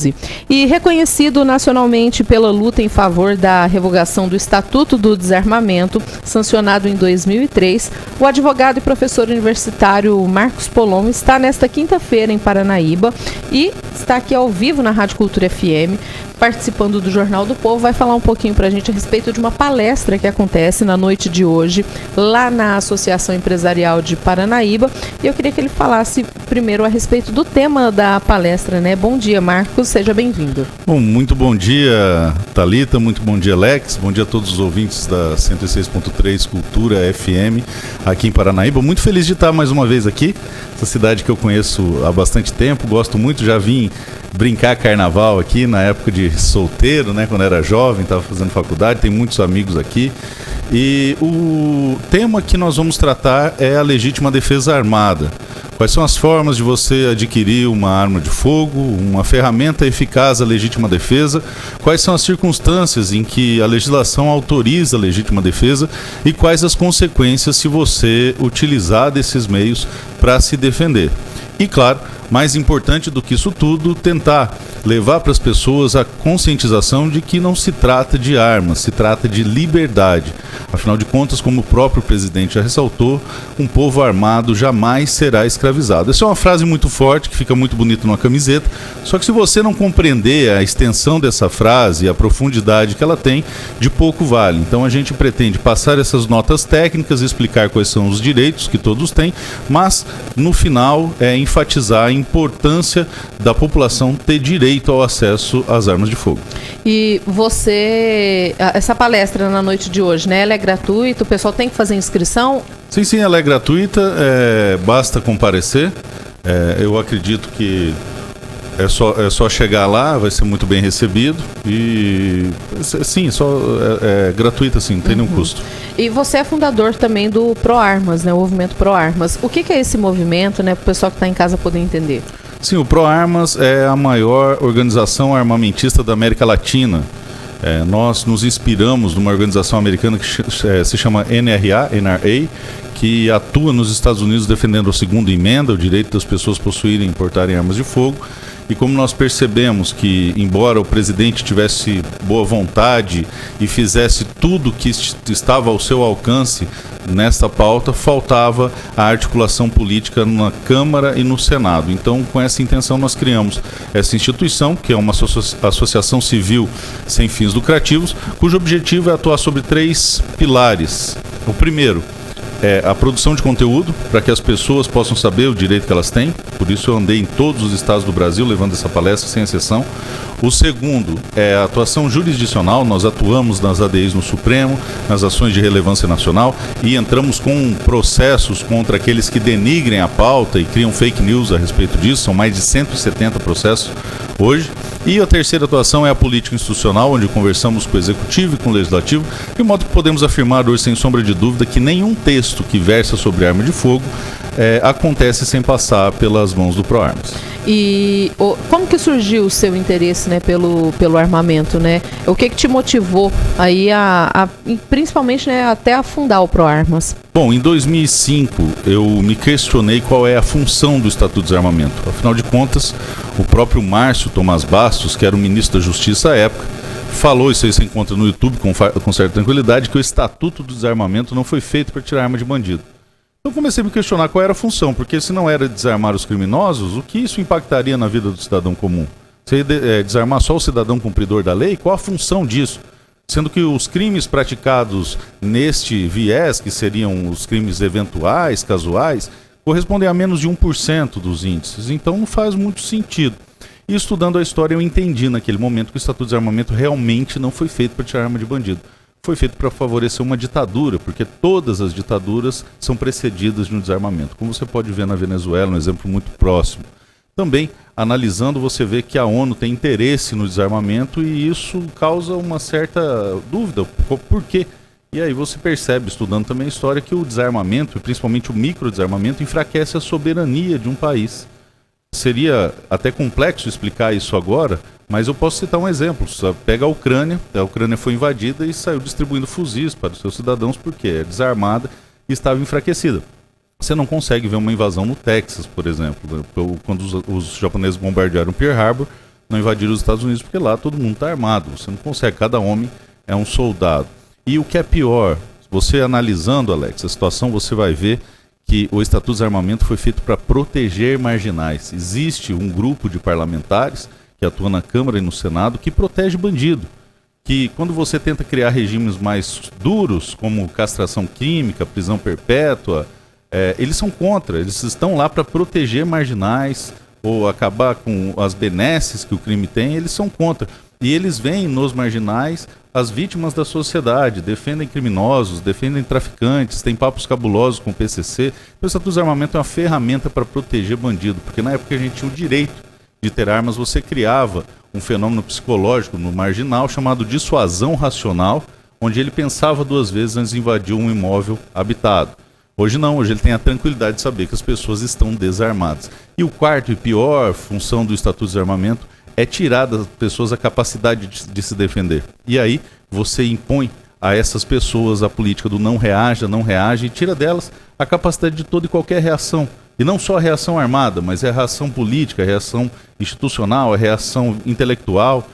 2012. E reconhecido nacionalmente pela luta em favor da revogação do Estatuto do Desarmamento, sancionado em 2003, o advogado e professor universitário Marcos Polon está nesta quinta-feira em Paranaíba e está aqui ao vivo na Rádio Cultura FM, participando do Jornal do Povo. Vai falar um pouquinho para a gente a respeito de uma palestra que acontece na noite de hoje, lá na Associação Empresarial de Paranaíba. E eu queria que ele falasse primeiro a respeito do tema da palestra, né? Bom dia, Marcos, seja bem-vindo. Bom, muito bom dia, Thalita, muito bom dia, Alex, bom dia a todos os ouvintes da 106.3 Cultura FM aqui em Paranaíba. Muito feliz de estar mais uma vez aqui, essa cidade que eu conheço há bastante tempo, gosto muito, já vim brincar carnaval aqui na época de solteiro, né, quando era jovem, estava fazendo faculdade, tem muitos amigos aqui. E o tema que nós vamos tratar é a legítima defesa armada. Quais são as formas de você adquirir uma arma de fogo, uma ferramenta eficaz à legítima defesa? Quais são as circunstâncias em que a legislação autoriza a legítima defesa e quais as consequências se você utilizar desses meios para se defender? E claro, mais importante do que isso tudo, tentar levar para as pessoas a conscientização de que não se trata de armas, se trata de liberdade. Afinal de contas, como o próprio presidente já ressaltou, um povo armado jamais será escravizado. Essa é uma frase muito forte, que fica muito bonita numa camiseta, só que se você não compreender a extensão dessa frase e a profundidade que ela tem, de pouco vale. Então a gente pretende passar essas notas técnicas, explicar quais são os direitos que todos têm, mas no final enfatizar a importância da população ter direito ao acesso às armas de fogo. E essa palestra na noite de hoje, né? Ela é gratuita, o pessoal tem que fazer inscrição? Sim, ela é gratuita, basta comparecer. Eu acredito que é só chegar lá, vai ser muito bem recebido e sim, é gratuita, sim, não tem nenhum custo. E você é fundador também do ProArmas, né? O movimento ProArmas. O que é esse movimento, né? Para o pessoal que está em casa poder entender. Sim, o ProArmas é a maior organização armamentista da América Latina. Nós nos inspiramos numa organização americana que se chama NRA, que atua nos Estados Unidos defendendo a segunda emenda, o direito das pessoas possuírem e portarem armas de fogo. E como nós percebemos que, embora o presidente tivesse boa vontade e fizesse tudo que estava ao seu alcance nesta pauta, faltava a articulação política na Câmara e no Senado. Então, com essa intenção, nós criamos essa instituição, que é uma associação civil sem fins lucrativos, cujo objetivo é atuar sobre 3 pilares. O primeiro é a produção de conteúdo, para que as pessoas possam saber o direito que elas têm. Por isso eu andei em todos os estados do Brasil levando essa palestra sem exceção. O segundo é a atuação jurisdicional. Nós atuamos nas ADIs no Supremo, nas ações de relevância nacional e entramos com processos contra aqueles que denigrem a pauta e criam fake news a respeito disso. São mais de 170 processos hoje. E a terceira atuação é a política institucional, onde conversamos com o Executivo e com o Legislativo, de modo que podemos afirmar hoje, sem sombra de dúvida, que nenhum texto que versa sobre arma de fogo acontece sem passar pelas mãos do ProArmas. E como que surgiu o seu interesse, né, pelo armamento, né? O que te motivou aí principalmente, né, até a fundar o ProArmas? Bom, em 2005 eu me questionei qual é a função do Estatuto do Desarmamento. Afinal de contas, o próprio Márcio Tomás Bastos, que era o ministro da Justiça à época, falou, isso aí você encontra no YouTube com certa tranquilidade, que o Estatuto do Desarmamento não foi feito para tirar arma de bandido. Então comecei a me questionar qual era a função, porque se não era desarmar os criminosos, o que isso impactaria na vida do cidadão comum? Se desarmar só o cidadão cumpridor da lei, qual a função disso? Sendo que os crimes praticados neste viés, que seriam os crimes eventuais, casuais, correspondem a menos de 1% dos índices. Então não faz muito sentido. E estudando a história eu entendi naquele momento que o Estatuto de Desarmamento realmente não foi feito para tirar arma de bandido. Foi feito para favorecer uma ditadura, porque todas as ditaduras são precedidas de um desarmamento. Como você pode ver na Venezuela, um exemplo muito próximo. Também, analisando, você vê que a ONU tem interesse no desarmamento e isso causa uma certa dúvida. Por quê? E aí você percebe, estudando também a história, que o desarmamento, e principalmente o microdesarmamento, enfraquece a soberania de um país. Seria até complexo explicar isso agora, mas eu posso citar um exemplo. Pega a Ucrânia foi invadida e saiu distribuindo fuzis para os seus cidadãos porque é desarmada e estava enfraquecida. Você não consegue ver uma invasão no Texas, por exemplo. Quando os japoneses bombardearam Pearl Harbor, não invadir os Estados Unidos, porque lá todo mundo está armado, você não consegue, cada homem é um soldado. E o que é pior, você analisando, Alex, a situação, você vai ver que o Estatuto de Desarmamento foi feito para proteger marginais. Existe um grupo de parlamentares que atua na Câmara e no Senado que protege bandido. Que quando você tenta criar regimes mais duros, como castração química, prisão perpétua, eles são contra, eles estão lá para proteger marginais ou acabar com as benesses que o crime tem, eles são contra. E eles veem nos marginais as vítimas da sociedade, defendem criminosos, defendem traficantes, tem papos cabulosos com o PCC. O Estatuto de Desarmamento é uma ferramenta para proteger bandido, porque na época que a gente tinha o direito de ter armas, você criava um fenômeno psicológico no marginal chamado dissuasão racional, onde ele pensava duas vezes antes de invadir um imóvel habitado. Hoje não, hoje ele tem a tranquilidade de saber que as pessoas estão desarmadas. E o quarto e pior função do Estatuto de Desarmamento é tirar das pessoas a capacidade de se defender. E aí você impõe a essas pessoas a política do não reaja, e tira delas a capacidade de toda e qualquer reação. E não só a reação armada, mas a reação política, a reação institucional, a reação intelectual.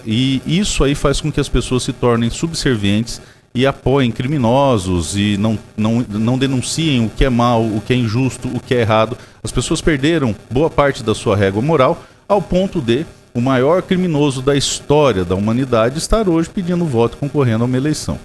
E isso aí faz com que as pessoas se tornem subservientes e apoiem criminosos e não denunciem o que é mal, o que é injusto, o que é errado. As pessoas perderam boa parte da sua régua moral ao ponto de o maior criminoso da história da humanidade estar hoje pedindo voto e concorrendo a uma eleição.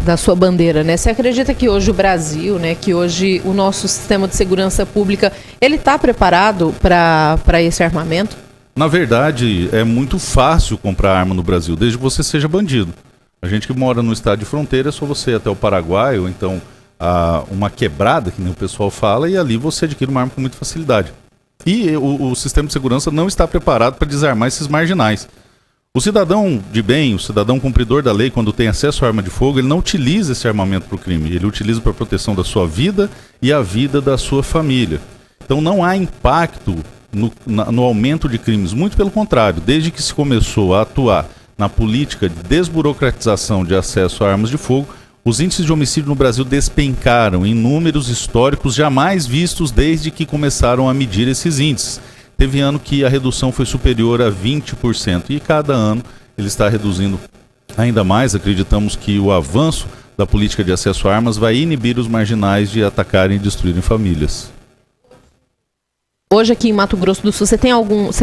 Da sua bandeira, né? Você acredita que hoje o Brasil, né, que hoje o nosso sistema de segurança pública, ele está preparado para esse armamento? Na verdade, é muito fácil comprar arma no Brasil, desde que você seja bandido. A gente que mora no estado de fronteira, é só você ir até o Paraguai, ou então uma quebrada, que nem o pessoal fala, e ali você adquire uma arma com muita facilidade. E o sistema de segurança não está preparado para desarmar esses marginais. O cidadão de bem, o cidadão cumpridor da lei, quando tem acesso à arma de fogo, ele não utiliza esse armamento para o crime, ele utiliza para a proteção da sua vida e a vida da sua família. Então não há impacto no aumento de crimes, muito pelo contrário, desde que se começou a atuar na política de desburocratização de acesso a armas de fogo, os índices de homicídio no Brasil despencaram em números históricos jamais vistos desde que começaram a medir esses índices. Teve ano que a redução foi superior a 20% e cada ano ele está reduzindo ainda mais. Acreditamos que o avanço da política de acesso a armas vai inibir os marginais de atacarem e destruírem famílias. Hoje aqui em Mato Grosso do Sul, você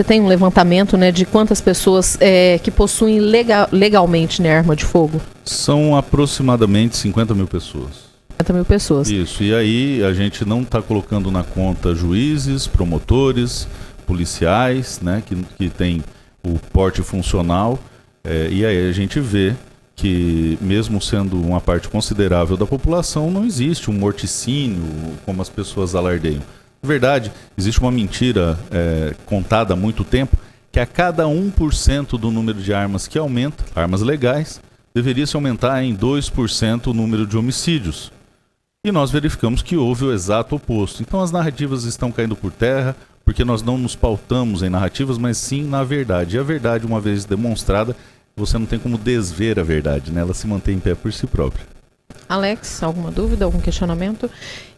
tem um levantamento, né, de quantas pessoas que possuem legalmente, né, arma de fogo? São aproximadamente 50 mil pessoas. 50 mil pessoas. Isso, e aí a gente não está colocando na conta juízes, promotores, policiais, né, que tem o porte funcional, e aí a gente vê que mesmo sendo uma parte considerável da população, não existe um morticínio como as pessoas alardeiam. Na verdade, existe uma mentira contada há muito tempo, que a cada 1% do número de armas que aumenta, armas legais, deveria se aumentar em 2% o número de homicídios. E nós verificamos que houve o exato oposto. Então as narrativas estão caindo por terra, porque nós não nos pautamos em narrativas, mas sim na verdade. E a verdade, uma vez demonstrada, você não tem como desver a verdade, né? Ela se mantém em pé por si própria. Alex, alguma dúvida, algum questionamento?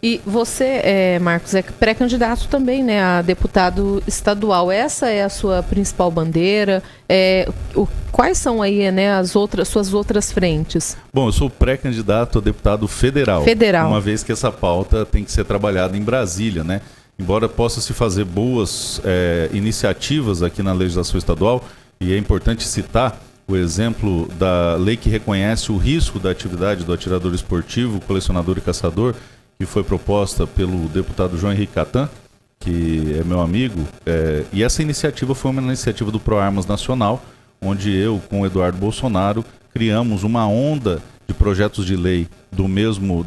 E você, Marcos, é pré-candidato também, né, a deputado estadual. Essa é a sua principal bandeira? Quais são aí, né, suas outras frentes? Bom, eu sou pré-candidato a deputado federal. Uma vez que essa pauta tem que ser trabalhada em Brasília, né? Embora possa se fazer boas iniciativas aqui na legislação estadual, e é importante citar o exemplo da lei que reconhece o risco da atividade do atirador esportivo, colecionador e caçador, que foi proposta pelo deputado João Henrique Catan, que é meu amigo, e essa iniciativa foi uma iniciativa do ProArmas Nacional, onde eu, com o Eduardo Bolsonaro, criamos uma onda de projetos de lei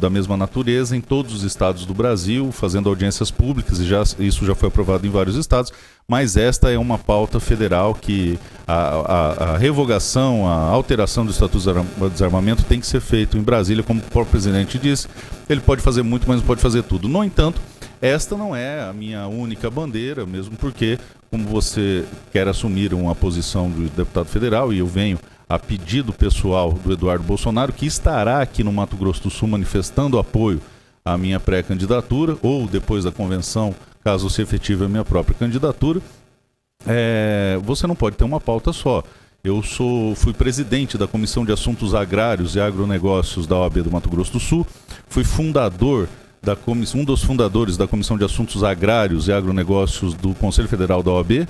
da mesma natureza em todos os estados do Brasil, fazendo audiências públicas, e isso já foi aprovado em vários estados, mas esta é uma pauta federal que a revogação, a alteração do Estatuto de Desarmamento tem que ser feito em Brasília, como o próprio presidente disse. Ele pode fazer muito, mas não pode fazer tudo. No entanto, esta não é a minha única bandeira, mesmo porque, como você quer assumir uma posição de deputado federal, e eu venho a pedido pessoal do Eduardo Bolsonaro, que estará aqui no Mato Grosso do Sul manifestando apoio à minha pré-candidatura, ou depois da convenção, caso se efetive a minha própria candidatura, você não pode ter uma pauta só. Eu fui presidente da Comissão de Assuntos Agrários e Agronegócios da OAB do Mato Grosso do Sul, fui um dos fundadores da Comissão de Assuntos Agrários e Agronegócios do Conselho Federal da OAB,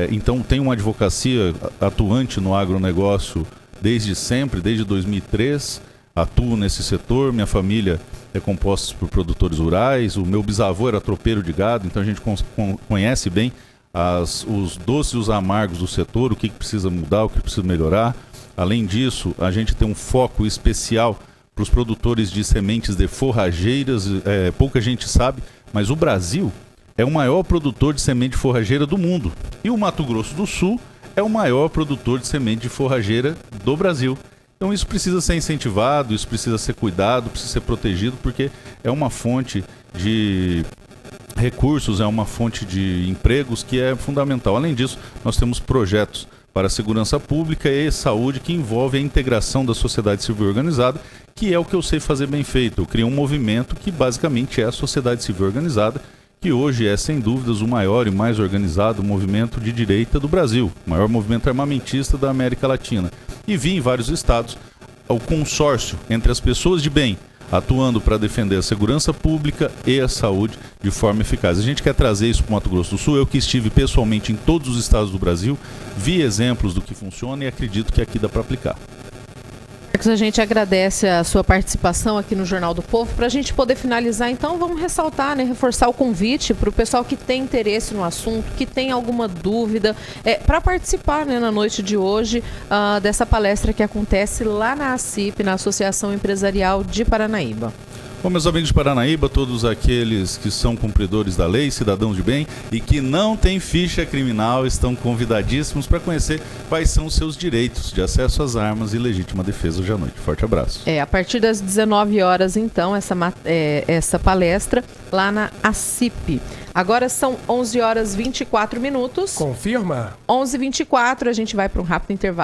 então tenho uma advocacia atuante no agronegócio desde sempre, desde 2003, atuo nesse setor, minha família é composta por produtores rurais, o meu bisavô era tropeiro de gado, então a gente conhece bem os doces e os amargos do setor, o que precisa mudar, o que precisa melhorar. Além disso, a gente tem um foco especial para os produtores de sementes de forrageiras, pouca gente sabe, mas o Brasil é o maior produtor de semente de forrageira do mundo. E o Mato Grosso do Sul é o maior produtor de semente de forrageira do Brasil. Então isso precisa ser incentivado, isso precisa ser cuidado, precisa ser protegido, porque é uma fonte de recursos, é uma fonte de empregos que é fundamental. Além disso, nós temos projetos para a segurança pública e saúde que envolve a integração da sociedade civil organizada, que é o que eu sei fazer bem feito. Eu criei um movimento que basicamente é a sociedade civil organizada, que hoje é, sem dúvidas, o maior e mais organizado movimento de direita do Brasil, o maior movimento armamentista da América Latina. E vi em vários estados o consórcio entre as pessoas de bem, atuando para defender a segurança pública e a saúde de forma eficaz. A gente quer trazer isso para o Mato Grosso do Sul. Eu que estive pessoalmente em todos os estados do Brasil, vi exemplos do que funciona e acredito que aqui dá para aplicar. Marcos, a gente agradece a sua participação aqui no Jornal do Povo. Para a gente poder finalizar, então, vamos ressaltar, reforçar o convite para o pessoal que tem interesse no assunto, que tem alguma dúvida, para participar na noite de hoje dessa palestra que acontece lá na ACIP, na Associação Empresarial de Paranaíba. Bom, meus amigos de Paranaíba, todos aqueles que são cumpridores da lei, cidadãos de bem e que não têm ficha criminal, estão convidadíssimos para conhecer quais são os seus direitos de acesso às armas e legítima defesa hoje à noite. Forte abraço. A partir das 19 horas, então, essa palestra lá na ACIP. Agora são 11 horas 24 minutos. Confirma. 11h24, a gente vai para um rápido intervalo.